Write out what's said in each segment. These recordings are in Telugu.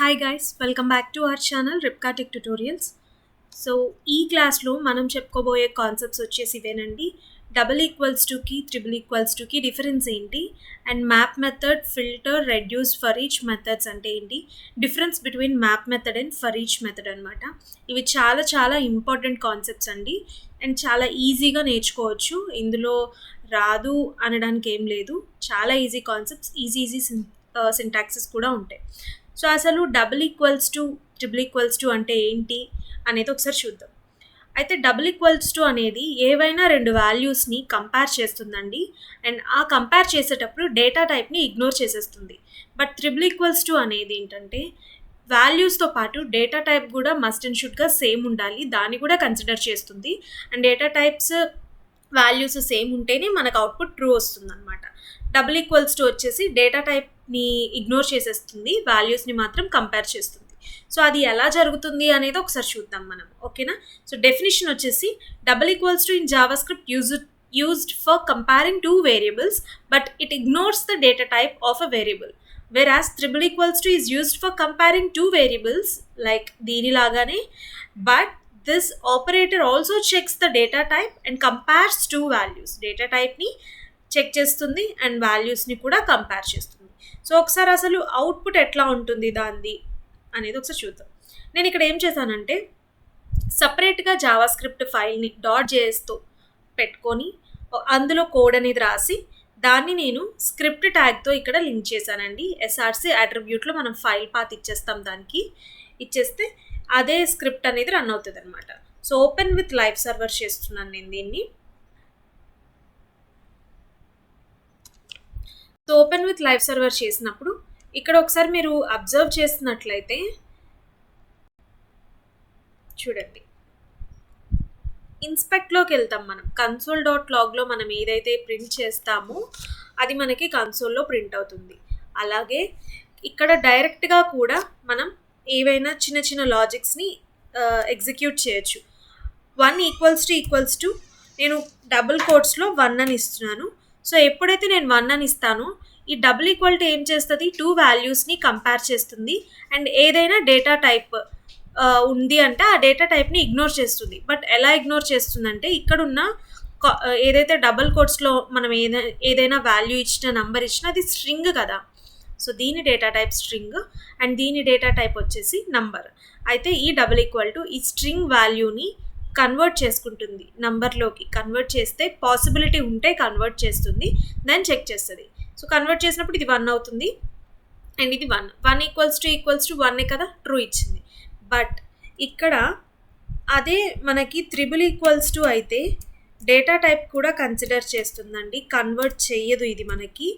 Hi guys, welcome back to our channel రిప్కా టెక్ ట్యుటోరియల్స్. సో ఈ క్లాస్లో మనం చెప్పుకోబోయే కాన్సెప్ట్స్ వచ్చేసి ఇవేనండి. డబుల్ ఈక్వల్స్ టుకి ట్రిపుల్ ఈక్వల్స్ టుకి డిఫరెన్స్ ఏంటి, and map method, filter, reduce, for each methods అంటే ఏంటి, difference between map method and for each method అనమాట. ఇవి చాలా చాలా ఇంపార్టెంట్ కాన్సెప్ట్స్ అండి, అండ్ చాలా ఈజీగా నేర్చుకోవచ్చు. ఇందులో రాదు అనడానికి ఏం లేదు, చాలా ఈజీ కాన్సెప్ట్స్, ఈజీ సింటాక్సెస్ కూడా ఉంటాయి. సో అసలు double equals to triple equals to అంటే ఏంటి అనేది ఒకసారి చూద్దాం. అయితే డబుల్ ఈక్వల్స్ టు అనేది ఏవైనా రెండు వాల్యూస్ని కంపేర్ చేస్తుందండి, అండ్ ఆ కంపేర్ చేసేటప్పుడు డేటా టైప్ని ఇగ్నోర్ చేసేస్తుంది. బట్ ట్రిపుల్ ఈక్వల్స్ టు అనేది ఏంటంటే వాల్యూస్తో పాటు డేటా టైప్ కూడా మస్ట్ అండ్ షుడ్గా సేమ్ ఉండాలి, దాన్ని కూడా కన్సిడర్ చేస్తుంది. And data types values same ఉంటేనే మనకు అవుట్పుట్ ట్రూ వస్తుంది అనమాట. డబుల్ ఈక్వల్స్ టు వచ్చేసి డేటా టైప్ని ఇగ్నోర్ చేసేస్తుంది, వాల్యూస్ని మాత్రం కంపేర్ చేస్తుంది. సో అది ఎలా జరుగుతుంది అనేది ఒకసారి చూద్దాం మనం, ఓకేనా. సో డెఫినిషన్ వచ్చేసి double equals to in JavaScript used for comparing two variables, but it ignores the data type of a variable. Whereas triple equals to is used for comparing two variables like దీని లాగానే, but this operator also checks the data type and compares two values. Data టైప్ని చెక్ చేస్తుంది అండ్ వాల్యూస్ని కూడా కంపేర్ చేస్తుంది. సో ఒకసారి అసలు అవుట్పుట్ ఎట్లా ఉంటుంది దాన్ని అనేది ఒకసారి చూద్దాం. నేను ఇక్కడ ఏం చేశానంటే సపరేట్గా జావాస్క్రిప్ట్ ఫైల్ని .js పెట్టుకొని అందులో కోడ్ అనేది రాసి దాన్ని నేను స్క్రిప్ట్ ట్యాగ్తో ఇక్కడ లింక్ చేశానండి. ఎస్ఆర్సి అట్రిబ్యూట్లో మనం ఫైల్ పాత్ ఇచ్చేస్తాం, దానికి ఇచ్చేస్తే అదే స్క్రిప్ట్ అనేది రన్ అవుతుంది అనమాట. So open with live server చేస్తున్నాను నేను దీన్ని. So open with live server చేసినప్పుడు ఇక్కడ ఒకసారి మీరు అబ్జర్వ్ చేసినట్లయితే చూడండి, ఇన్స్పెక్ట్లోకి వెళ్తాం మనం. console.logలో మనం ఏదైతే ప్రింట్ చేస్తామో అది మనకి కన్సోల్లో ప్రింట్ అవుతుంది. అలాగే ఇక్కడ డైరెక్ట్గా కూడా మనం ఏవైనా చిన్న చిన్న లాజిక్స్ని ఎగ్జిక్యూట్ చేయొచ్చు. 1 ఈక్వల్స్ టు నేను డబుల్ కోట్స్లో 1 అని ఇస్తున్నాను. సో ఎప్పుడైతే నేను 1 అని ఇస్తానో ఈ డబుల్ ఈక్వల్ టు ఏం చేస్తుంది, 2 వాల్యూస్ని కంపేర్ చేస్తుంది అండ్ ఏదైనా డేటా టైప్ ఉంది అంటే ఆ డేటా టైప్ని ఇగ్నోర్ చేస్తుంది. బట్ ఎలా ఇగ్నోర్ చేస్తుందంటే ఇక్కడున్న ఏదైతే డబుల్ కోట్స్లో మనం ఏదైనా వాల్యూ ఇచ్చిన నంబర్ ఇచ్చినా అది స్ట్రింగ్ కదా. సో దీని డేటా టైప్ స్ట్రింగ్ అండ్ దీని డేటా టైప్ వచ్చేసి నంబర్. అయితే ఈ డబుల్ ఈక్వల్ టు ఈ స్ట్రింగ్ వాల్యూని కన్వర్ట్ చేసుకుంటుంది, నంబర్లోకి కన్వర్ట్ చేస్తే పాసిబిలిటీ ఉంటే కన్వర్ట్ చేస్తుంది, దాన్ని చెక్ చేస్తుంది. సో కన్వర్ట్ చేసినప్పుడు ఇది 1 అవుతుంది అండ్ ఇది 1 ఈక్వల్స్ టు 1 కదా, ట్రూ ఇచ్చింది. బట్ ఇక్కడ అదే మనకి త్రిబుల్ ఈక్వల్స్ టు అయితే డేటా టైప్ కూడా కన్సిడర్ చేస్తుందండి, కన్వర్ట్ చేయదు ఇది మనకి.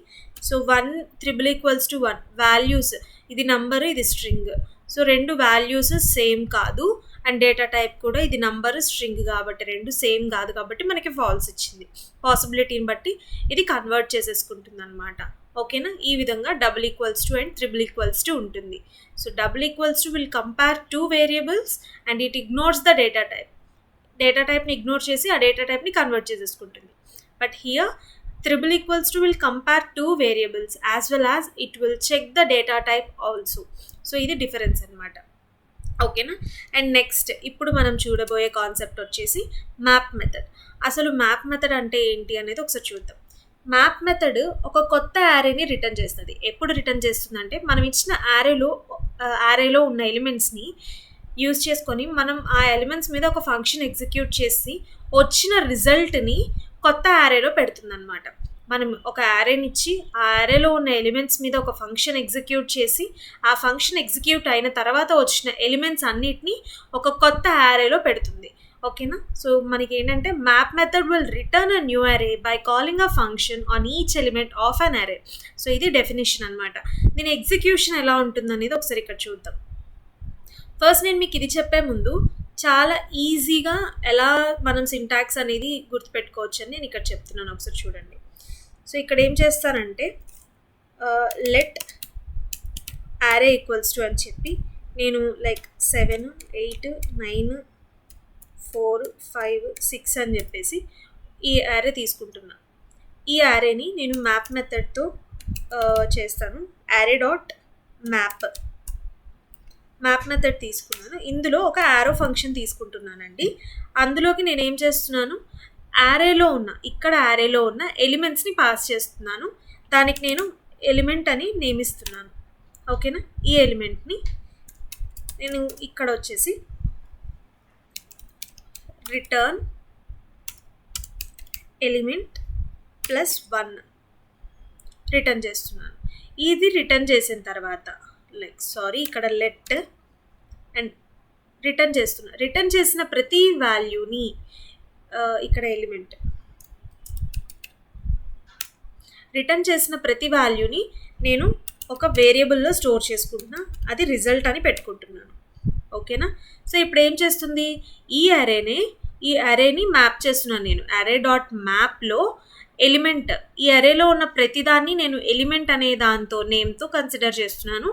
So 1 triple equals to 1 values, ఇది నంబరు ఇది స్ట్రింగ్. సో రెండు వాల్యూస్ సేమ్ కాదు అండ్ డేటా టైప్ కూడా ఇది నంబరు స్ట్రింగ్ కాబట్టి రెండు సేమ్ కాదు కాబట్టి మనకి ఫాల్స్ ఇచ్చింది. పాసిబిలిటీని బట్టి ఇది కన్వర్ట్ చేసేసుకుంటుంది అనమాట, ఓకేనా. ఈ విధంగా double equals to and triple equals to ఉంటుంది. So double equals to will compare 2 variables and it ignores the data type. Data టైప్ని ఇగ్నోర్ చేసి ఆ డేటా టైప్ని కన్వర్ట్ చేసేసుకుంటుంది. But here triple equals to will compare 2 variables as well as it will check the data type also. So ఇది డిఫరెన్స్ అనమాట, ఓకేనా. అండ్ నెక్స్ట్ ఇప్పుడు మనం చూడబోయే కాన్సెప్ట్ వచ్చేసి మ్యాప్ మెథడ్. అసలు మ్యాప్ మెథడ్ అంటే ఏంటి అనేది ఒకసారి చూద్దాం. మ్యాప్ మెథడ్ ఒక కొత్త యారేని రిటర్న్ చేస్తుంది. ఎప్పుడు రిటర్న్ చేస్తుందంటే మనం ఇచ్చిన యారేలో ఉన్న ఎలిమెంట్స్ని యూజ్ చేసుకొని మనం ఆ ఎలిమెంట్స్ మీద ఒక ఫంక్షన్ ఎగ్జిక్యూట్ చేసి వచ్చిన రిజల్ట్ని కొత్త యారేలో పెడుతుంది అనమాట. మనం ఒక యారేని ఇచ్చి ఆ యారేలో ఉన్న ఎలిమెంట్స్ మీద ఒక ఫంక్షన్ ఎగ్జిక్యూట్ చేసి ఆ ఫంక్షన్ ఎగ్జిక్యూట్ అయిన తర్వాత వచ్చిన ఎలిమెంట్స్ అన్నిటినీ ఒక కొత్త యారేలో పెడుతుంది, ఓకేనా. సో మనకి ఏంటంటే map method will return a new అరే by calling a function on each element of an అరే. సో ఇది డెఫినేషన్ అనమాట. దీని ఎగ్జిక్యూషన్ ఎలా ఉంటుంది అనేది ఒకసారి ఇక్కడ చూద్దాం. ఫస్ట్ నేను మీకు ఇది చెప్పే ముందు చాలా ఈజీగా ఎలా మనం సింటాక్స్ అనేది గుర్తుపెట్టుకోవచ్చు అని నేను ఇక్కడ చెప్తున్నాను, ఒకసారి చూడండి. సో ఇక్కడ ఏం చేస్తానంటే లెట్ యారే ఈక్వల్స్ టు అని చెప్పి నేను లైక్ 7 8 9 4 5 6 అని చెప్పేసి ఈ యారే తీసుకుంటున్నా. ఈ యారేని నేను మ్యాప్ మెథడ్తో చేస్తాను, యారే డాట్ మ్యాప్ మ్యాప్ మెథడ్ తీసుకున్నాను. ఇందులో ఒక యారో ఫంక్షన్ తీసుకుంటున్నానండి. అందులోకి నేను ఏం చేస్తున్నాను, ఇక్కడ యారేలో ఉన్న ఎలిమెంట్స్ని పాస్ చేస్తున్నాను. దానికి నేను ఎలిమెంట్ అని నేమ్ ఇస్తున్నాను. ఓకేనా, ఈ ఎలిమెంట్ని నేను ఇక్కడ వచ్చేసి రిటర్న్ ఎలిమెంట్ +1 రిటర్న్ చేస్తున్నాను. ఇది రిటర్న్ చేసిన తర్వాత ఇక్కడ లెట్ అండ్ రిటర్న్ చేస్తున్నా. రిటర్న్ చేసిన ప్రతి వాల్యూని ఇక్కడ ఎలిమెంట్ రిటర్న్ చేసిన ప్రతి వాల్యూని నేను ఒక వేరియబుల్లో స్టోర్ చేసుకుంటున్నా. అది రిజల్ట్ అని పెట్టుకుంటున్నాను. ఓకేనా, సో ఇప్పుడు ఏం చేస్తుంది, ఈ అరేని మ్యాప్ చేస్తున్నాను నేను. array.mapలో ఎలిమెంట్, ఈ అరేలో ఉన్న ప్రతిదాన్ని నేను ఎలిమెంట్ అనే దాంతో నేమ్తో కన్సిడర్ చేస్తున్నాను.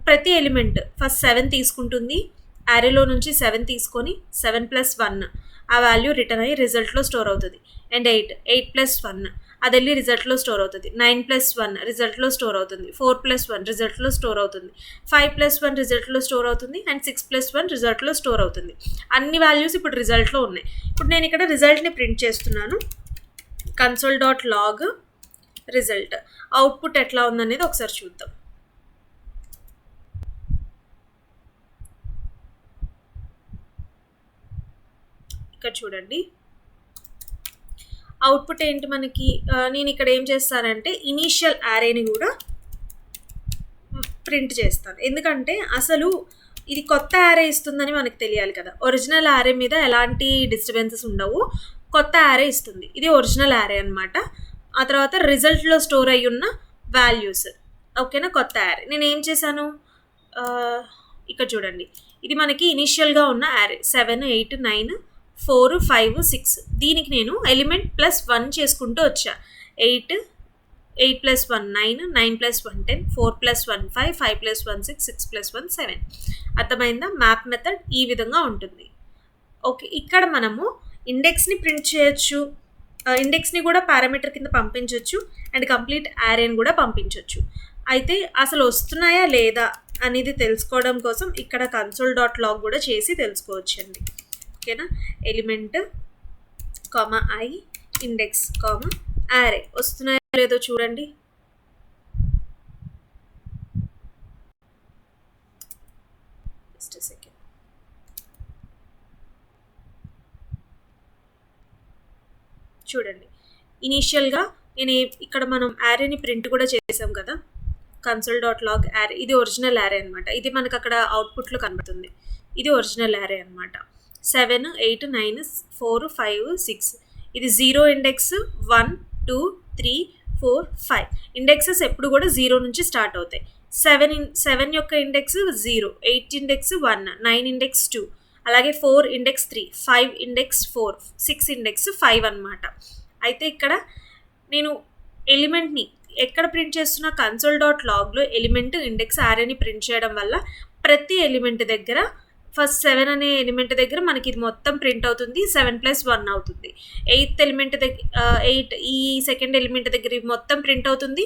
ప్రతి ఎలిమెంట్ ఫస్ట్ 7 తీసుకుంటుంది. అరేలో నుంచి 7 తీసుకొని 7 + 1 ఆ వాల్యూ రిటర్న్ అయ్యి రిజల్ట్లో స్టోర్ అవుతుంది. అండ్ 8 + 1 అది వెళ్ళి రిజల్ట్లో స్టోర్ అవుతుంది. 9 + 1 రిజల్ట్లో స్టోర్ అవుతుంది. 4 + 1 రిజల్ట్లో స్టోర్ అవుతుంది. 5 + 1 రిజల్ట్లో స్టోర్ అవుతుంది. అండ్ 6 + 1 రిజల్ట్లో స్టోర్ అవుతుంది. అన్ని వాల్యూస్ ఇప్పుడు రిజల్ట్లో ఉన్నాయి. ఇప్పుడు నేను ఇక్కడ రిజల్ట్ని ప్రింట్ చేస్తున్నాను. console.log రిజల్ట్ అవుట్పుట్ ఎట్లా ఉందనేది ఒకసారి చూద్దాం. ఇక్కడ చూడండి, అవుట్పుట్ ఏంటి మనకి. నేను ఇక్కడ ఏం చేస్తానంటే ఇనీషియల్ యారేని కూడా ప్రింట్ చేస్తాను. ఎందుకంటే అసలు ఇది కొత్త యారే ఇస్తుందని మనకు తెలియాలి కదా. ఒరిజినల్ యారే మీద ఎలాంటి డిస్టర్బెన్సెస్ ఉండవు, కొత్త యారే ఇస్తుంది. ఇది ఒరిజినల్ యారే అనమాట. ఆ తర్వాత రిజల్ట్లో స్టోర్ అయ్యి ఉన్న వాల్యూస్. ఓకేనా, కొత్త యారే. నేను ఏం చేశాను, ఇక్కడ చూడండి, ఇది మనకి ఇనిషియల్గా ఉన్న యారే 7, 8, 9, 4, 5, 6. దీనికి నేను ఎలిమెంట్ +1 చేసుకుంటూ వచ్చా. 8 + 1 9, 9 + 1 10, 4 + 1 5, 5 + 1 6, 6 + 1 7. అర్థమైందా? మ్యాప్ మెథడ్ ఈ విధంగా ఉంటుంది. ఓకే, ఇక్కడ మనము ఇండెక్స్ని ప్రింట్ చేయొచ్చు, ఇండెక్స్ని కూడా పారామీటర్ కింద పంపించవచ్చు, అండ్ కంప్లీట్ యారేని కూడా పంపించవచ్చు. అయితే అసలు వస్తున్నాయా లేదా అనేది తెలుసుకోవడం కోసం ఇక్కడ console.log కూడా చేసి తెలుసుకోవచ్చండి. ఓకేనా, ఎలిమెంట్ i ఇండెక్స్ యారే వస్తున్నాయో లేదో చూడండి. Just second. చూడండి, ఇనీషియల్గా నేను ఇక్కడ మనం యారేని ప్రింట్ కూడా చేసాం కదా, console.log యారే. ఇది ఒరిజినల్ యారే అనమాట. ఇది మనకు అక్కడ అవుట్పుట్లో కనబడుతుంది. ఇది ఒరిజినల్ యారే అనమాట. 7, 8, 9, 4, 5, 6. ఇది 0 ఇండెక్స్, 1, 2, 3, 4, 5. ఇండెక్సెస్ ఎప్పుడు కూడా 0 నుంచి స్టార్ట్ అవుతాయి. 7 యొక్క ఇండెక్స్ 0, 8 ఇండెక్స్ 1, 9 ఇండెక్స్ 2, అలాగే 4 ఇండెక్స్ 3, 5 ఇండెక్స్ 4, 6 ఇండెక్స్ 5 అనమాట. అయితే ఇక్కడ నేను ఎలిమెంట్ని ఎక్కడ ప్రింట్ చేస్తున్నా, console.logలో ఎలిమెంట్ ఇండెక్స్ యారేని ప్రింట్ చేయడం వల్ల ప్రతి ఎలిమెంట్ దగ్గర ఫస్ట్ 7 అనే ఎలిమెంట్ దగ్గర మనకి ఇది మొత్తం ప్రింట్ అవుతుంది. 7 + 1 అవుతుంది. 8th ఎలిమెంట్ దగ్గర 8 ఈ సెకండ్ ఎలిమెంట్ దగ్గర ఇది మొత్తం ప్రింట్ అవుతుంది.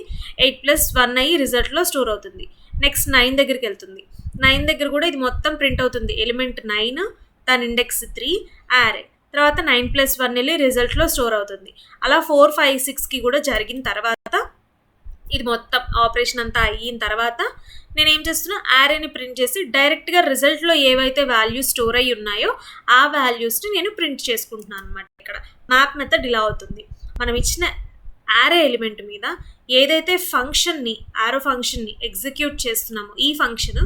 8 + 1 అయ్యి రిజల్ట్లో స్టోర్ అవుతుంది. నెక్స్ట్ 9 దగ్గరికి వెళ్తుంది. 9 దగ్గర కూడా ఇది మొత్తం ప్రింట్ అవుతుంది. ఎలిమెంట్ 9, దాని ఇండెక్స్ 3 యారే. తర్వాత 9 + 1 వెళ్ళి రిజల్ట్లో స్టోర్ అవుతుంది. అలా 4, 5, 6కి కూడా జరిగిన తర్వాత ఇది మొత్తం ఆపరేషన్ అంతా అయిన తర్వాత నేను ఏం చేస్తున్నా, యారేని ప్రింట్ చేసి డైరెక్ట్గా రిజల్ట్లో ఏవైతే వాల్యూస్ స్టోర్ అయ్యి ఉన్నాయో ఆ వాల్యూస్ని నేను ప్రింట్ చేసుకుంటున్నాను అనమాట. ఇక్కడ మ్యాప్ మెథడ్ ఇలా అవుతుంది. మనం ఇచ్చిన యారే ఎలిమెంట్ మీద ఏదైతే యారో ఫంక్షన్ని ఎగ్జిక్యూట్ చేస్తున్నామో, ఈ ఫంక్షన్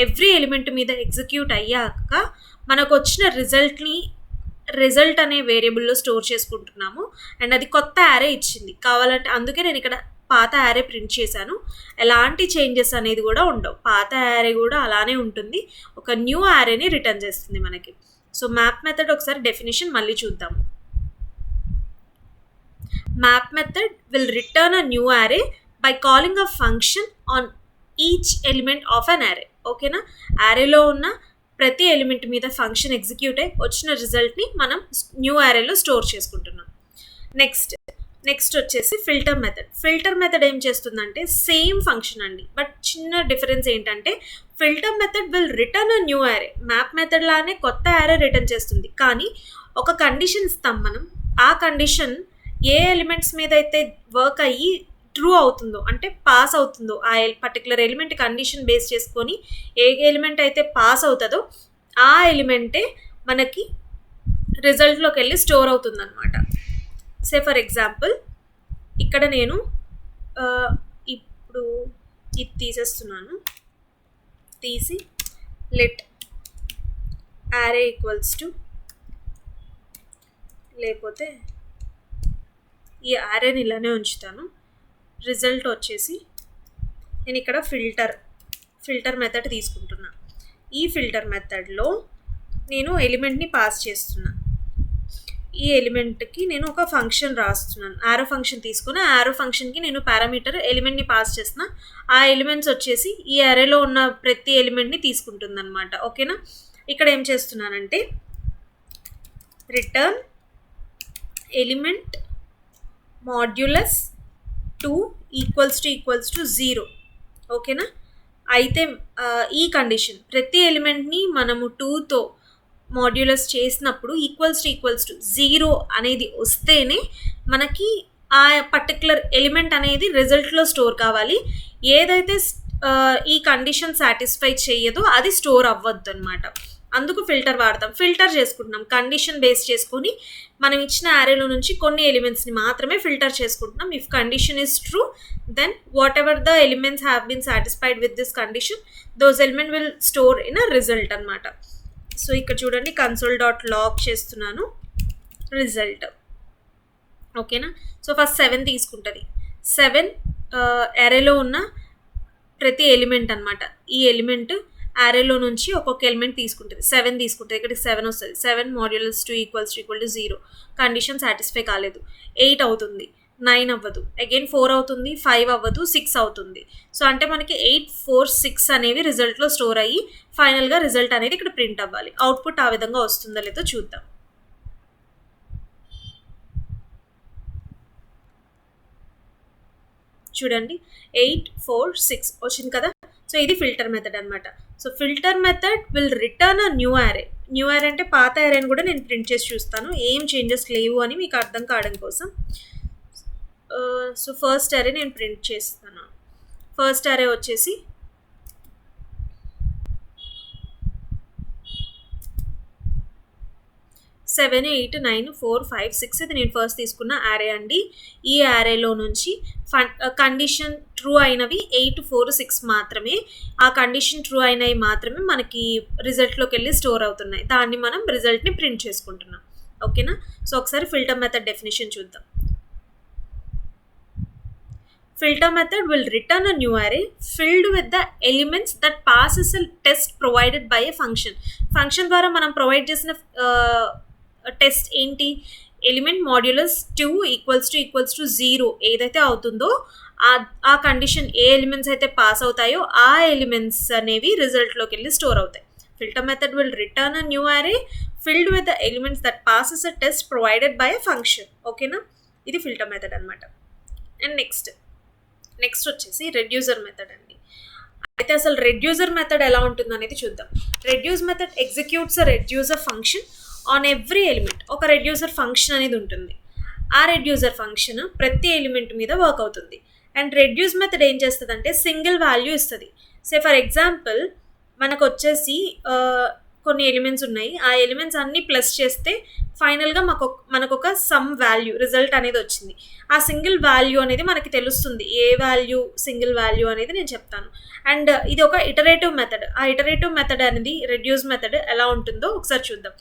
ఎవ్రీ ఎలిమెంట్ మీద ఎగ్జిక్యూట్ అయ్యాక మనకు వచ్చిన రిజల్ట్ అనే వేరియబుల్లో స్టోర్ చేసుకుంటున్నాము. అండ్ అది కొత్త యారే ఇచ్చింది కావాలంటే, అందుకే నేను ఇక్కడ పాత యారే ప్రింట్ చేశాను. ఎలాంటి చేంజెస్ అనేది కూడా ఉండవు. పాత యారే కూడా అలానే ఉంటుంది. ఒక న్యూ యారేని రిటర్న్ చేస్తుంది మనకి. సో మ్యాప్ మెథడ్ ఒకసారి డెఫినేషన్ మళ్ళీ చూద్దాము. Map method will return a new array by calling a function on each element of an array. ఓకేనా, యారేలో ఉన్న ప్రతి ఎలిమెంట్ మీద ఫంక్షన్ ఎగ్జిక్యూట్ అయ్యి వచ్చిన రిజల్ట్ని మనం న్యూ యారేలో స్టోర్ చేసుకుంటున్నాం. నెక్స్ట్ నెక్స్ట్ వచ్చేసి ఫిల్టర్ మెథడ్. ఫిల్టర్ మెథడ్ ఏం చేస్తుందంటే సేమ్ ఫంక్షన్ అండి, బట్ చిన్న డిఫరెన్స్ ఏంటంటే filter method will return a new array. Map method లానే కొత్త యారే రిటర్న్ చేస్తుంది, కానీ ఒక కండిషన్ ఇస్తాం మనం. ఆ కండిషన్ ఏ ఎలిమెంట్స్ మీద అయితే వర్క్ అయ్యి ట్రూ అవుతుందో అంటే పాస్ అవుతుందో, ఆ పర్టికులర్ ఎలిమెంట్ కండిషన్ బేస్ చేసుకొని ఏ ఎలిమెంట్ అయితే పాస్ అవుతుందో ఆ ఎలిమెంటే మనకి రిజల్ట్లోకి వెళ్ళి స్టోర్ అవుతుంది అనమాట. సే ఫర్ ఎగ్జాంపుల్ ఇక్కడ నేను ఇప్పుడు ఇది తీసేస్తున్నాను, తీసి లెట్ యారే ఈక్వల్స్ టు, లేకపోతే ఈ యారేని ఇలానే ఉంచుతాను. రిజల్ట్ వచ్చేసి నేను ఇక్కడ ఫిల్టర్ మెథడ్ తీసుకుంటున్నా. ఈ ఫిల్టర్ మెథడ్లో నేను ఎలిమెంట్ని పాస్ చేస్తున్నా. ఈ ఎలిమెంట్కి నేను ఒక ఫంక్షన్ రాస్తున్నాను, యారో ఫంక్షన్ తీసుకుని ఆ యారో ఫంక్షన్కి నేను పారామీటర్ ఎలిమెంట్ని పాస్ చేస్తున్నా. ఆ ఎలిమెంట్స్ వచ్చేసి ఈ అరేలో ఉన్న ప్రతి ఎలిమెంట్ని తీసుకుంటుంది అనమాట. ఓకేనా? ఇక్కడ ఏం చేస్తున్నానంటే return element modulus 2 equals to 0. ఓకేనా? అయితే ఈ కండిషన్ ప్రతి ఎలిమెంట్ని మనము 2తో మాడ్యులస్ చేసినప్పుడు ఈక్వల్స్ టు 0 అనేది వస్తేనే మనకి ఆ పర్టికులర్ ఎలిమెంట్ అనేది రిజల్ట్లో స్టోర్ కావాలి. ఏదైతే ఈ కండిషన్ సాటిస్ఫై చేయదో అది స్టోర్ అవ్వద్దు అనమాట. అందుకు ఫిల్టర్ వాడతాం. ఫిల్టర్ చేసుకుంటున్నాం కండిషన్ బేస్ చేసుకొని మనం ఇచ్చిన యారేలో నుంచి కొన్ని ఎలిమెంట్స్ని మాత్రమే ఫిల్టర్ చేసుకుంటున్నాం. If condition is true then whatever the elements have been satisfied with this condition those element will store in a result అనమాట. సో ఇక్కడ చూడండి console.log చేస్తున్నాను రిజల్ట్. ఓకేనా? సో ఫస్ట్ 7 తీసుకుంటుంది. 7 యారేలో ఉన్న ప్రతి ఎలిమెంట్ అనమాట. ఈ ఎలిమెంట్ యారేలో నుంచి ఒక్కొక్క ఎలిమెంట్ తీసుకుంటుంది. 7 తీసుకుంటుంది. ఇక్కడికి 7 వస్తుంది. 7 modulus 2 equals to 0. Condition satisfy కాలేదు. 8 అవుతుంది, 9 అవ్వదు, అగైన్ 4 అవుతుంది, 5 అవ్వదు, 6 అవుతుంది. సో అంటే మనకి 8, 4, 6 అనేవి రిజల్ట్లో స్టోర్ అయ్యి ఫైనల్గా రిజల్ట్ అనేది ఇక్కడ ప్రింట్ అవ్వాలి. అవుట్పుట్ ఆ విధంగా వస్తుందో లేదో చూద్దాం. చూడండి 8, 4, 6 వచ్చింది కదా. సో ఇది ఫిల్టర్ మెథడ్ అనమాట. So filter method will return a new array. New array అంటే పాత యారేని కూడా నేను ప్రింట్ చేసి చూస్తాను, ఏం చేంజెస్ లేవు అని మీకు అర్థం కావడం కోసం. సో ఫస్ట్ యారే నేను ప్రింట్ చేస్తాను. ఫస్ట్ యారే వచ్చేసి 7, 8, 9, 4, 5, 6 ఇది నేను ఫస్ట్ తీసుకున్న యారే అండి. ఈ యారేలో నుంచి కండిషన్ ట్రూ అయినవి 8, 4, 6 మాత్రమే. ఆ కండిషన్ ట్రూ అయినవి మాత్రమే మనకి రిజల్ట్లోకి వెళ్ళి స్టోర్ అవుతున్నాయి. దాన్ని మనం రిజల్ట్ని ప్రింట్ చేసుకుంటున్నాం. ఓకేనా? సో ఒకసారి ఫిల్టర్ మెథడ్ డెఫినేషన్ చూద్దాం. Filter method will return a new array filled with the elements that passes a test provided by a function. Function ద్వారా మనం ప్రొవైడ్ చేసిన టెస్ట్ ఏంటి? ఎలిమెంట్ మాడ్యులస్ 2 ఈక్వల్స్ టు 0 ఏదైతే అవుతుందో ఆ కండిషన్ ఏ ఎలిమెంట్స్ అయితే పాస్ అవుతాయో ఆ ఎలిమెంట్స్ అనేవి రిజల్ట్లోకి వెళ్ళి స్టోర్ అవుతాయి. Filter method will return a new array filled with the elements that passes a test provided by a function. ఓకేనా? ఇది ఫిల్టర్ మెథడ్ అనమాట. అండ్ నెక్స్ట్ వచ్చేసి రెడ్యూసర్ మెథడ్ అండి. అయితే అసలు రెడ్యూసర్ మెథడ్ ఎలా ఉంటుందో అనేది చూద్దాం. Reduce method executes a reducer function on every element. ఒక రెడ్యూసర్ ఫంక్షన్ అనేది ఉంటుంది. ఆ రెడ్యూసర్ ఫంక్షన్ ప్రతి ఎలిమెంట్ మీద వర్క్ అవుతుంది. అండ్ రెడ్యూస్ మెథడ్ ఏం చేస్తుంది అంటే సింగిల్ వాల్యూ ఇస్తుంది. సే ఫర్ ఎగ్జాంపుల్ మనకు వచ్చేసి కొన్ని ఎలిమెంట్స్ ఉన్నాయి. ఆ ఎలిమెంట్స్ అన్నీ ప్లస్ చేస్తే ఫైనల్గా మనకు ఒక సమ్ వాల్యూ రిజల్ట్ అనేది వచ్చింది. ఆ సింగిల్ వాల్యూ అనేది మనకి తెలుస్తుంది. ఏ వాల్యూ సింగిల్ వాల్యూ అనేది నేను చెప్తాను. అండ్ ఇది ఒక ఇటరేటివ్ మెథడ్. ఆ ఇటరేటివ్ మెథడ్ అనేది రెడ్యూస్ మెథడ్ ఎలా ఉంటుందో ఒకసారి చూద్దాం.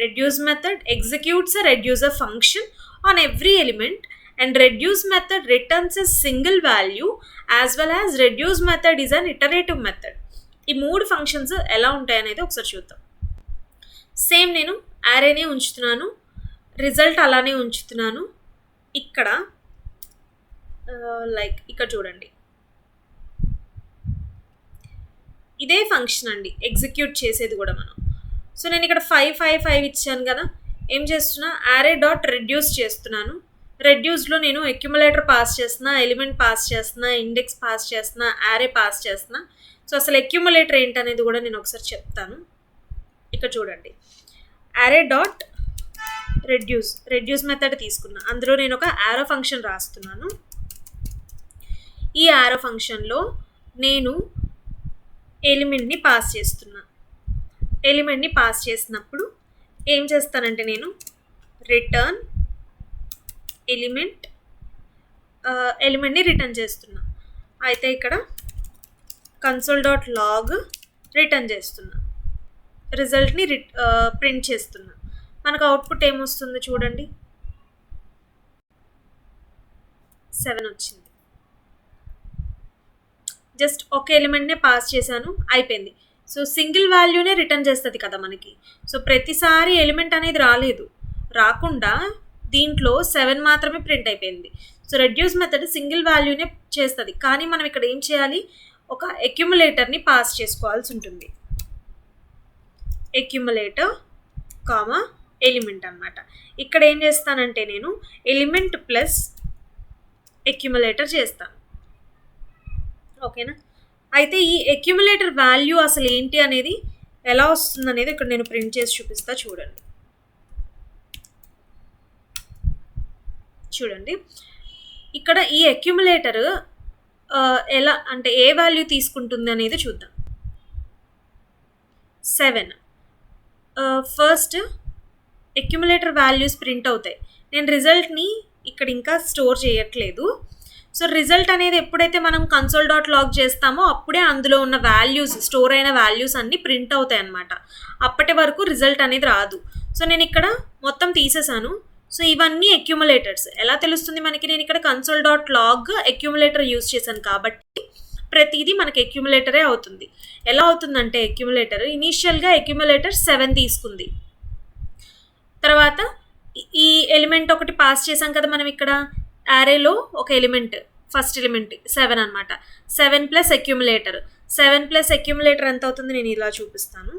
Reduce method executes a reducer function on every element and reduce method returns a single value as well as reduce method is an iterative method. ఈ 3 ఫంక్షన్స్ ఎలా ఉంటాయనేది ఒకసారి చూద్దాం. సేమ్ నేను యారేనే ఉంచుతున్నాను, రిజల్ట్ అలానే ఉంచుతున్నాను. ఇక్కడ ఇక్కడ చూడండి, ఇదే ఫంక్షన్ అండి ఎగ్జిక్యూట్ చేసేది కూడా మనం. సో నేను ఇక్కడ 5, 5, 5 ఇచ్చాను కదా. ఏం చేస్తున్నా? యారే డాట్ రెడ్యూస్ చేస్తున్నాను. రెడ్యూస్లో నేను అక్యుములేటర్ పాస్ చేస్తున్నా, ఎలిమెంట్ పాస్ చేస్తున్నా, ఇండెక్స్ పాస్ చేస్తున్నా, యారే పాస్ చేస్తున్నా. సో అసలు అక్యుములేటర్ ఏంటనేది కూడా నేను ఒకసారి చెప్తాను. ఇక్కడ చూడండి, యారే డాట్ రెడ్యూస్ మెథడ్ తీసుకున్నా. అందులో నేను ఒక యారో ఫంక్షన్ రాస్తున్నాను. ఈ యారో ఫంక్షన్లో నేను ఎలిమెంట్ని పాస్ చేస్తున్నా. ఎలిమెంట్ని పాస్ చేసినప్పుడు ఏం చేస్తానంటే నేను రిటర్న్ ఎలిమెంట్ని రిటర్న్ చేస్తున్నా. అయితే ఇక్కడ console.log రిటర్న్ చేస్తున్నా, రిజల్ట్ని ప్రింట్ చేస్తున్నా. మనకు అవుట్పుట్ ఏమొస్తుందో చూడండి, 7 వచ్చింది. జస్ట్ ఒక ఎలిమెంట్నే పాస్ చేశాను, అయిపోయింది. సో సింగిల్ వాల్యూనే రిటర్న్ చేస్తుంది కదా మనకి. సో ప్రతిసారి ఎలిమెంట్ అనేది రాకుండా దీంట్లో 7 మాత్రమే ప్రింట్ అయిపోయింది. సో రెడ్యూస్ మెథడ్ సింగిల్ వాల్యూనే చేస్తుంది, కానీ మనం ఇక్కడ ఏం చేయాలి, ఒక అక్యుములేటర్ని పాస్ చేసుకోవాల్సి ఉంటుంది. అక్యుములేటర్ కామా ఎలిమెంట్ అన్నమాట. ఇక్కడ ఏం చేస్తానంటే నేను ఎలిమెంట్ ప్లస్ అక్యుములేటర్ చేస్తాను. ఓకేనా? అయితే ఈ అక్యుములేటర్ వాల్యూ అసలు ఏంటి అనేది ఎలా వస్తుంది అనేది ఇక్కడ నేను ప్రింట్ చేసి చూపిస్తా. చూడండి ఇక్కడ ఈ అక్యుములేటర్ ఎలా అంటే ఏ వాల్యూ తీసుకుంటుంది అనేది చూద్దాం. 7 ఫస్ట్ అక్యుములేటర్ వాల్యూస్ ప్రింట్ అవుతాయి. నేను రిజల్ట్ని ఇక్కడ ఇంకా స్టోర్ చేయట్లేదు. సో రిజల్ట్ అనేది ఎప్పుడైతే మనం console.log చేస్తామో అప్పుడే అందులో ఉన్న వాల్యూస్, స్టోర్ అయిన వాల్యూస్ అన్నీ ప్రింట్ అవుతాయి అన్నమాట. అప్పటి వరకు రిజల్ట్ అనేది రాదు. సో నేను ఇక్కడ మొత్తం తీసేసాను. సో ఇవన్నీ అక్యుములేటర్స్. ఎలా తెలుస్తుంది మనకి, నేను ఇక్కడ console.log అక్యుములేటర్ యూజ్ చేశాను కాబట్టి ప్రతిదీ మనకి అక్యుములేటరే అవుతుంది. ఎలా అవుతుందంటే అక్యుములేటర్ ఇనీషియల్గా అక్యుములేటర్ 7 తీసుకుంది. తర్వాత ఈ ఎలిమెంట్ ఒకటి పాస్ చేసాం కదా మనం, ఇక్కడ యారేలో ఒక ఎలిమెంట్, ఫస్ట్ ఎలిమెంట్ 7 అనమాట. 7 ప్లస్ అక్యుములేటర్, 7 ప్లస్ అక్యుములేటర్ ఎంత అవుతుంది నేను ఇలా చూపిస్తాను.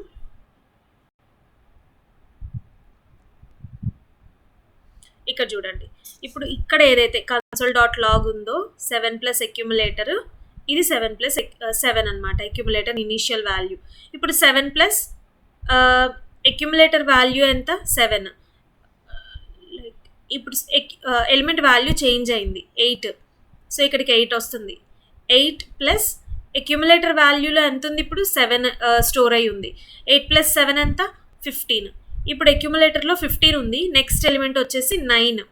ఇక్కడ చూడండి, ఇప్పుడు ఇక్కడ ఏదైతే console.log ఉందో 7 ప్లస్ అక్యుములేటర్, ఇది 7 ప్లస్ 7 అనమాట అక్యుములేటర్ ఇనీషియల్ వాల్యూ. ఇప్పుడు 7 ప్లస్ అక్యుములేటర్ వాల్యూ ఎంత, 7. ఇప్పుడు ఎలిమెంట్ వాల్యూ చేంజ్ అయింది 8. సో ఇక్కడికి 8 వస్తుంది. 8 ప్లస్ అక్యుములేటర్ వాల్యూలో ఎంత ఉంది, ఇప్పుడు 7 స్టోర్ అయి ఉంది. 8 ప్లస్ 7 ఎంత, 15. ఇప్పుడు అక్యుములేటర్లో 15 ఉంది. నెక్స్ట్ ఎలిమెంట్ వచ్చేసి 9.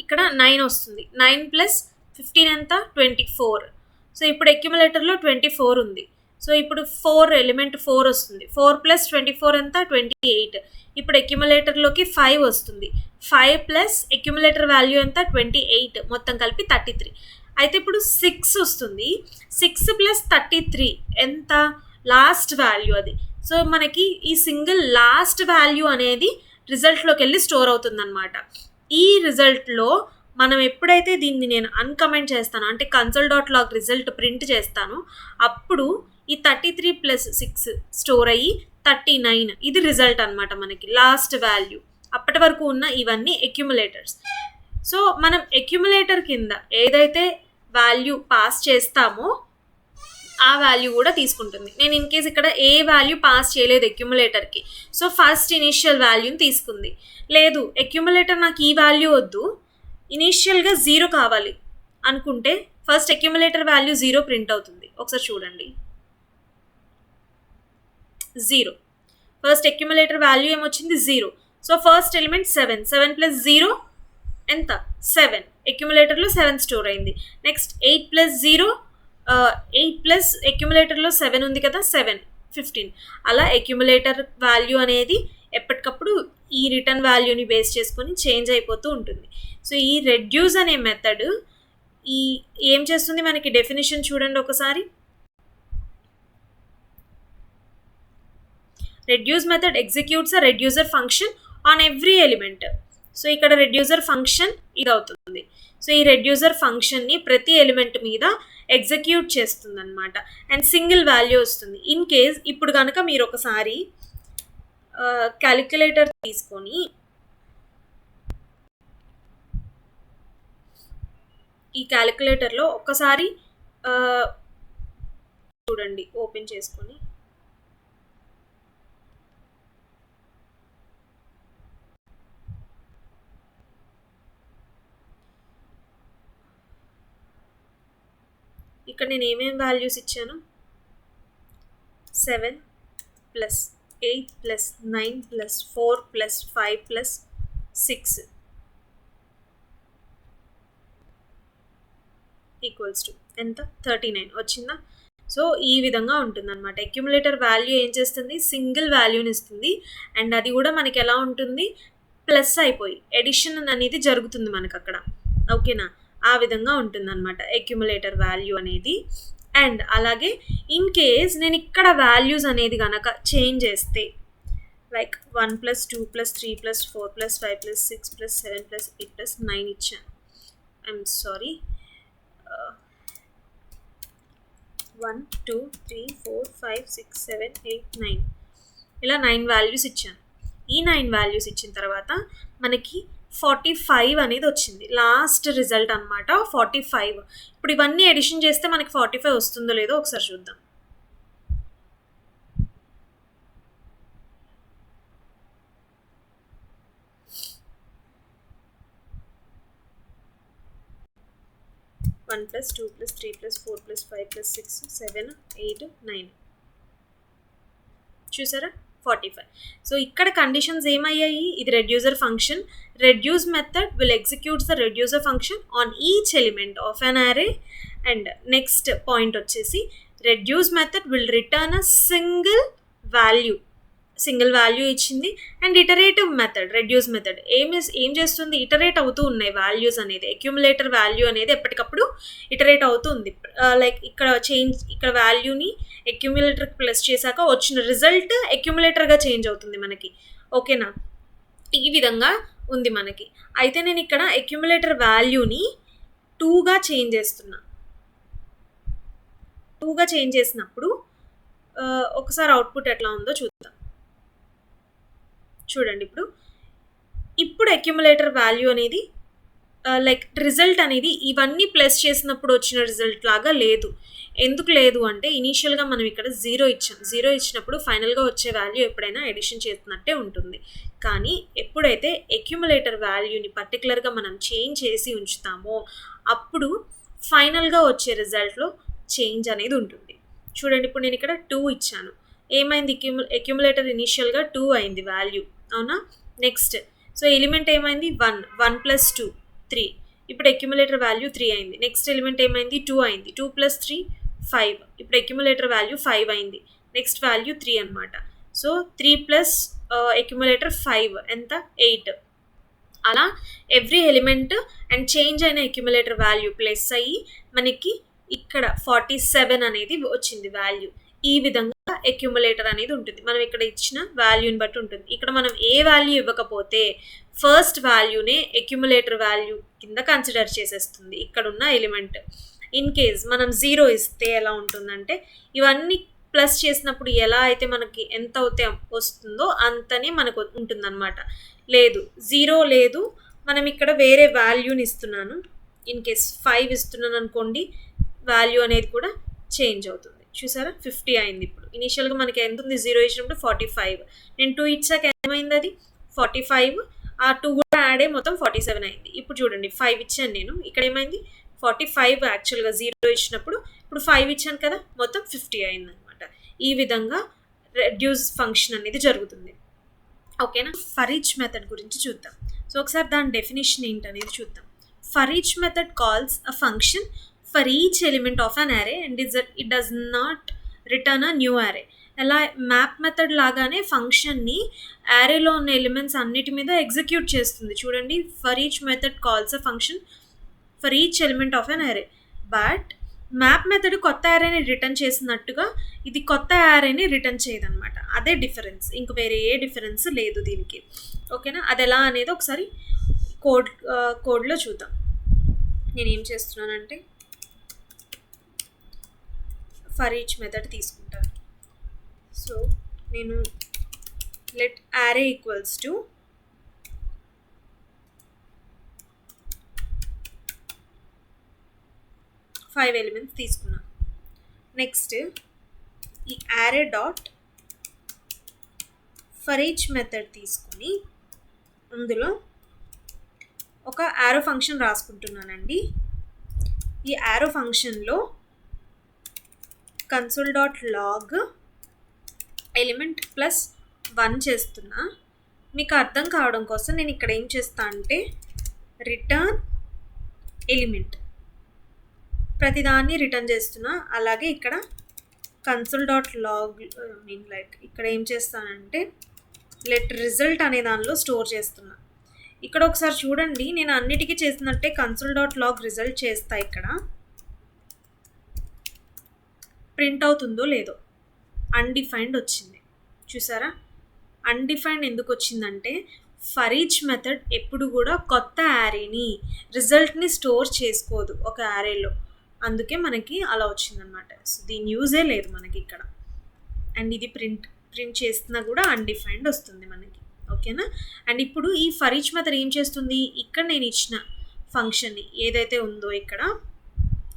ఇక్కడ 9 వస్తుంది. 9 ప్లస్ 15 ఎంత, 24. సో ఇప్పుడు అక్యుములేటర్లో 24 ఉంది. సో ఇప్పుడు 4 ఎలిమెంట్ 4 వస్తుంది. 4 ప్లస్ 24 ఎంత, 28. ఇప్పుడు అక్యుములేటర్లోకి 5 వస్తుంది. 5 ప్లస్ అక్యుములేటర్ వాల్యూ ఎంత, 28. మొత్తం కలిపి 33. అయితే ఇప్పుడు 6 వస్తుంది. 6 ప్లస్ 33 ఎంత, లాస్ట్ వాల్యూ అది. సో మనకి ఈ సింగిల్ లాస్ట్ వాల్యూ అనేది రిజల్ట్లోకి వెళ్ళి స్టోర్ అవుతుందన్నమాట. ఈ రిజల్ట్లో మనం ఎప్పుడైతే దీన్ని నేను అన్కమెంట్ చేస్తాను, అంటే console.log రిజల్ట్ ప్రింట్ చేస్తాను, అప్పుడు ఈ 33 ప్లస్ 6 స్టోర్ అయ్యి 39, ఇది రిజల్ట్ అనమాట మనకి లాస్ట్ వాల్యూ. అప్పటి వరకు ఉన్న ఇవన్నీ అక్యుములేటర్స్. సో మనం అక్యుములేటర్ కింద ఏదైతే వాల్యూ పాస్ చేస్తామో ఆ వాల్యూ కూడా తీసుకుంటుంది. నేను ఇన్ కేస్ ఇక్కడ ఏ వాల్యూ పాస్ చేయలేదు అక్యుములేటర్కి, సో ఫస్ట్ ఇనీషియల్ వాల్యూని తీసుకుంది. లేదు అక్యుములేటర్ నాకు ఈ వాల్యూ వద్దు, ఇనీషియల్గా 0 కావాలి అనుకుంటే ఫస్ట్ అక్యుములేటర్ వాల్యూ 0 ప్రింట్ అవుతుంది. ఒకసారి చూడండి, 0. ఫస్ట్ అక్యుములేటర్ వాల్యూ ఏమొచ్చింది, 0. So first element 7. 7 ప్లస్ 0 ఎంత, 7. అక్యుములేటర్లో 7 స్టోర్ అయింది. నెక్స్ట్ 8 ప్లస్ 0, 8 ప్లస్ అక్యుములేటర్లో 7 ఉంది కదా, 7, 15. అలా అక్యుములేటర్ వాల్యూ అనేది ఎప్పటికప్పుడు ఈ రిటర్న్ వాల్యూని బేస్ చేసుకొని చేంజ్ అయిపోతూ ఉంటుంది. సో ఈ రెడ్యూస్ అనే మెథడ్ ఏం చేస్తుంది మనకి, డెఫినేషన్ చూడండి ఒకసారి. Reduce method executes a reducer function on every element. So ఇక్కడ రెడ్యూసర్ ఫంక్షన్ ఇది అవుతుంది. సో ఈ రెడ్యూసర్ ఫంక్షన్ని ప్రతి ఎలిమెంట్ మీద ఎగ్జిక్యూట్ చేస్తుంది అనమాట. అండ్ సింగిల్ వాల్యూ వస్తుంది. ఇన్ కేస్ ఇప్పుడు కనుక మీరు ఒకసారి క్యాలిక్యులేటర్ తీసుకొని ఈ క్యాలిక్యులేటర్లో ఒక్కసారి చూడండి, ఓపెన్ చేసుకొని ఇక్కడ నేను ఏమేమి వాల్యూస్ ఇచ్చాను, 7 plus 8 plus 9 plus 4 plus 5 plus 6 equals to ఎంత, 39 వచ్చిందా. సో ఈ విధంగా ఉంటుందన్నమాట. అక్యుములేటర్ వాల్యూ ఏం చేస్తుంది, సింగిల్ వాల్యూని ఇస్తుంది. అండ్ అది కూడా మనకి ఎలా ఉంటుంది, ప్లస్ అయిపోయి ఎడిషన్ అనేది జరుగుతుంది మనకు అక్కడ. ఓకేనా, ఆ విధంగా ఉంటుందన్నమాట అక్యుములేటర్ వాల్యూ అనేది. అండ్ అలాగే ఇన్ కేస్ నేను ఇక్కడ వాల్యూస్ అనేది కనుక చేంజ్ చేస్తే, like 1 plus 2 plus 3 plus 4 plus 5 plus 6 plus 7 plus 8 plus 9 ఇచ్చాను. ఐఎమ్ సారీ, 1 2 3 4 5 6 7 8 9 ఇలా 9 వాల్యూస్ ఇచ్చాను. ఈ 9 వాల్యూస్ ఇచ్చిన తర్వాత మనకి 45 అనేది వచ్చింది, లాస్ట్ రిజల్ట్ అనమాట 45. ఇప్పుడు ఇవన్నీ ఎడిషన్ చేస్తే మనకి 45 వస్తుందో లేదో ఒకసారి చూద్దాం. One plus 2 plus 3 plus 4 plus 5 plus 6 7 8 9 చూసారా, 45. సో ఇక్కడ కండిషన్స్ ఏమయ్యాయి, ఇది reducer function. Reduce method will executes the reducer function on each element of an array. And next point వచ్చేసి reduce method will return a single value ఇచ్చింది. And iterative method, reduce method ఏం చేస్తుంది, ఇటరేట్ అవుతూ ఉన్నాయి వాల్యూస్ అనేది. అక్యుములేటర్ వాల్యూ అనేది ఎప్పటికప్పుడు ఇటరేట్ అవుతుంది. లైక్ ఇక్కడ వాల్యూని అక్యుములేటర్కి ప్లస్ చేశాక వచ్చిన రిజల్ట్ అక్యుములేటర్గా చేంజ్ అవుతుంది మనకి. ఓకేనా, ఈ విధంగా ఉంది మనకి. అయితే నేను ఇక్కడ అక్యుములేటర్ వాల్యూని 2గా చేంజ్ చేస్తున్నా. 2గా చేంజ్ చేసినప్పుడు ఒకసారి అవుట్పుట్ ఎట్లా ఉందో చూద్దాం. చూడండి, ఇప్పుడు అక్యుములేటర్ వాల్యూ అనేది లైక్ రిజల్ట్ అనేది ఇవన్నీ ప్లస్ చేసినప్పుడు వచ్చిన రిజల్ట్ లాగా లేదు. ఎందుకు లేదు అంటే ఇనీషియల్గా మనం ఇక్కడ 0 ఇచ్చాం. 0 ఇచ్చినప్పుడు ఫైనల్గా వచ్చే వాల్యూ ఎప్పుడైనా ఎడిషన్ చేసినట్టే ఉంటుంది. కానీ ఎప్పుడైతే అక్యుములేటర్ వాల్యూని పర్టికులర్గా మనం చేంజ్ చేసి ఉంచుతామో అప్పుడు ఫైనల్గా వచ్చే రిజల్ట్లో చేంజ్ అనేది ఉంటుంది. చూడండి, ఇప్పుడు నేను ఇక్కడ 2 ఇచ్చాను. ఏమైంది, అక్యుములేటర్ ఇనీషియల్గా 2 అయింది వాల్యూ, అవునా. నెక్స్ట్ సో ఎలిమెంట్ ఏమైంది, 1 ప్లస్ 2 3. ఇప్పుడు అక్యుములేటర్ వాల్యూ 3 అయింది. నెక్స్ట్ ఎలిమెంట్ ఏమైంది, 2 అయింది. 2 ప్లస్ 3 5. ఇప్పుడు అక్యుములేటర్ వాల్యూ 5 అయింది. నెక్స్ట్ వాల్యూ 3 అనమాట. సో 3 ప్లస్ అక్యుములేటర్ 5 ఎంత, 8. అలా ఎవ్రీ ఎలిమెంట్ అండ్ చేంజ్ అయిన అక్యుములేటర్ వాల్యూ ప్లస్ అయ్యి మనకి ఇక్కడ 47 అనేది వచ్చింది వాల్యూ. ఈ విధంగా అక్యుములేటర్ అనేది ఉంటుంది. మనం ఇక్కడ ఇచ్చిన వాల్యూని బట్టి ఉంటుంది. ఇక్కడ మనం ఏ వాల్యూ ఇవ్వకపోతే ఫస్ట్ వాల్యూనే అక్యుములేటర్ వాల్యూ కింద కన్సిడర్ చేసేస్తుంది ఇక్కడ ఉన్న ఎలిమెంట్. ఇన్ కేస్ మనం 0 ఇస్తే ఎలా ఉంటుందంటే ఇవన్నీ ప్లస్ చేసినప్పుడు ఎలా అయితే మనకి ఎంత అయితే వస్తుందో అంతనే మనకు ఉంటుందన్నమాట. లేదు 0 లేదు, మనం ఇక్కడ వేరే వాల్యూని ఇస్తున్నాను, ఇన్ కేస్ 5 ఇస్తున్నాను అనుకోండి, వాల్యూ అనేది కూడా చేంజ్ అవుతుంది. చూసారా, 50 అయింది. ఇప్పుడు ఇనీషియల్గా మనకి ఎంత ఉంది, 0 ఇచ్చినప్పుడు 45. నేను 2 ఇచ్చాక ఏమైంది, అది 45. ఆ 2 కూడా యాడ్ అయ్యి మొత్తం 47 అయింది. ఇప్పుడు చూడండి, 5 ఇచ్చాను నేను, ఇక్కడ ఏమైంది 45 యాక్చువల్గా 0 ఇచ్చినప్పుడు. ఇప్పుడు 5 ఇచ్చాను కదా, మొత్తం 50 అయింది అనమాట. ఈ విధంగా రెడ్యూస్ ఫంక్షన్ అనేది జరుగుతుంది. ఓకేనా, ఫర్ ఈచ్ మెథడ్ గురించి చూద్దాం. సో ఒకసారి దాని డెఫినేషన్ ఏంటనేది చూద్దాం. For each method calls a function for each element of an array and it does not return a new array. అలా మ్యాప్ మెథడ్ లాగానే ఫంక్షన్ని యారేలో ఉన్న ఎలిమెంట్స్ అన్నిటి మీద ఎగ్జిక్యూట్ చేస్తుంది. చూడండి, for each method calls a function for each element of an array. But map method కొత్త యారేని రిటర్న్ చేసినట్టుగా ఇది కొత్త యారేని రిటర్న్ చేయదన్నమాట. అదే డిఫరెన్స్, ఇంక వేరే ఏ డిఫరెన్స్ లేదు దీనికి. ఓకేనా, అది ఎలా అనేది ఒకసారి కోడ్లో చూద్దాం. నేను ఏం చేస్తున్నానంటే ఫర్ ఈచ్ మెథడ్ తీసుకుంటాను. సో నేను let array equals to 5 elements తీసుకున్నాను. నెక్స్ట్ ఈ array dot for each method తీసుకొని అందులో ఒక యారో ఫంక్షన్ రాసుకుంటున్నానండి. ఈ యారో ఫంక్షన్లో console.log ఎలిమెంట్ ప్లస్ 1 చేస్తున్నా. మీకు అర్థం కావడం కోసం నేను ఇక్కడ ఏం చేస్తా అంటే రిటర్న్ ఎలిమెంట్ ప్రతిదాన్ని రిటర్న్ చేస్తున్నా. అలాగే ఇక్కడ console.log ఇక్కడ ఏం చేస్తానంటే లెట్ రిజల్ట్ అనే దానిలో స్టోర్ చేస్తున్నా. ఇక్కడ ఒకసారి చూడండి, నేను అన్నిటికీ చేసినట్టే console.log రిజల్ట్ చేస్తా. ఇక్కడ ప్రింట్ అవుతుందో లేదో అన్డిఫైన్డ్ వచ్చింది. చూసారా, అన్డిఫైన్డ్ ఎందుకు వచ్చిందంటే ఫర్ ఈచ్ మెథడ్ ఎప్పుడు కూడా కొత్త యారేని రిజల్ట్ని స్టోర్ చేసుకోదు ఒక యారేలో, అందుకే మనకి అలా వచ్చిందనమాట. సో దీని యూజే లేదు మనకి ఇక్కడ. అండ్ ఇది ప్రింట్ చేస్తున్నా కూడా అన్డిఫైన్డ్ వస్తుంది మనకి. ఓకేనా. అండ్ ఇప్పుడు ఈ ఫర్ ఈచ్ మెథడ్ ఏం చేస్తుంది, ఇక్కడ నేను ఇచ్చిన ఫంక్షన్ని ఏదైతే ఉందో ఇక్కడ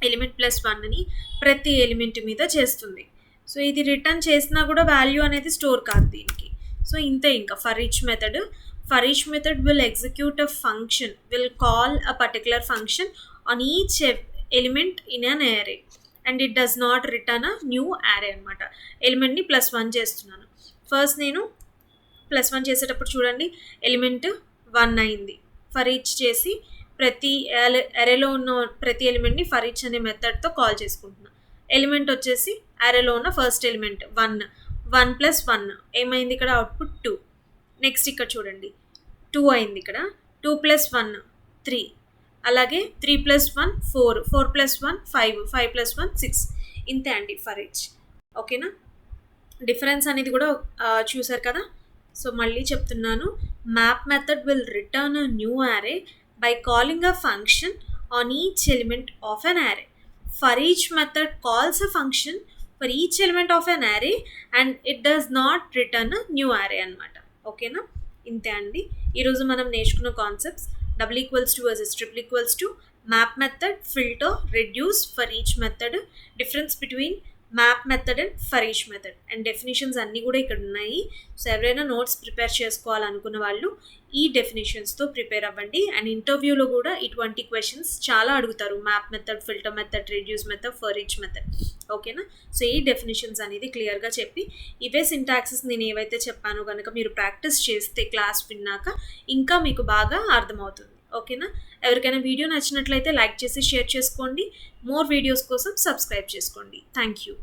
ఎలిమెంట్ ప్లస్ 1ని ప్రతి ఎలిమెంట్ మీద చేస్తుంది. సో ఇది రిటర్న్ చేసినా కూడా వాల్యూ అనేది స్టోర్ కాదు దీనికి. సో ఇంతే, ఇంకా for each method will execute a function, will call a particular function on each element in an array and it does not return a new array అనమాట. ఎలిమెంట్ని ప్లస్ 1 చేస్తున్నాను. ఫస్ట్ నేను ప్లస్ 1 చేసేటప్పుడు చూడండి ఎలిమెంట్ 1 అయింది. ఫర్ ఈచ్ చేసి ప్రతి అరేలో ఉన్న ప్రతి ఎలిమెంట్ని ఫర్ ఈచ్ అనే మెథడ్తో కాల్ చేసుకుంటున్నా. ఎలిమెంట్ వచ్చేసి అరేలో ఉన్న ఫస్ట్ ఎలిమెంట్ 1 ప్లస్ 1 ఏమైంది ఇక్కడ అవుట్పుట్ 2. నెక్స్ట్ ఇక్కడ చూడండి 2 అయింది. ఇక్కడ 2 ప్లస్ 1 3, అలాగే 3 ప్లస్ 1 4, 4 ప్లస్ 1 5, 5 ప్లస్ 1 6. ఇంతే అండి ఫర్ ఈచ్. ఓకేనా. డిఫరెన్స్ అనేది కూడా చూసారు కదా. సో మళ్ళీ చెప్తున్నాను, map method will return a new array by calling a function on each element of an array. For each method calls a function for each element of an array and it does not return a new array అన్నమాట. ఓకేనా. ఇంతే అండి ఈరోజు మనం నేర్చుకున్న concepts. Double equals to versus triple equals to, map method, filter, reduce, for each method, difference between map method and for each method, and definitions అన్నీ కూడా ఇక్కడ ఉన్నాయి. సో ఎవరైనా నోట్స్ ప్రిపేర్ చేసుకోవాలనుకున్న వాళ్ళు ఈ డెఫినేషన్స్తో ప్రిపేర్ అవ్వండి. అండ్ ఇంటర్వ్యూలో కూడా ఇటువంటి క్వశ్చన్స్ చాలా అడుగుతారు, map method, filter method, reduce method, for each method. ఓకేనా. సో ఈ డెఫినేషన్స్ అనేది క్లియర్గా చెప్పి ఇవే సింటాక్సెస్ నేను ఏవైతే చెప్పానో కనుక మీరు ప్రాక్టీస్ చేస్తే క్లాస్ విన్నాక ఇంకా మీకు బాగా అర్థమవుతుంది. ఓకేనా. ఎవరికైనా వీడియో నచ్చినట్లయితే లైక్ చేసి షేర్ చేసుకోండి. మోర్ వీడియోస్ కోసం సబ్స్క్రైబ్ చేసుకోండి. Thank you.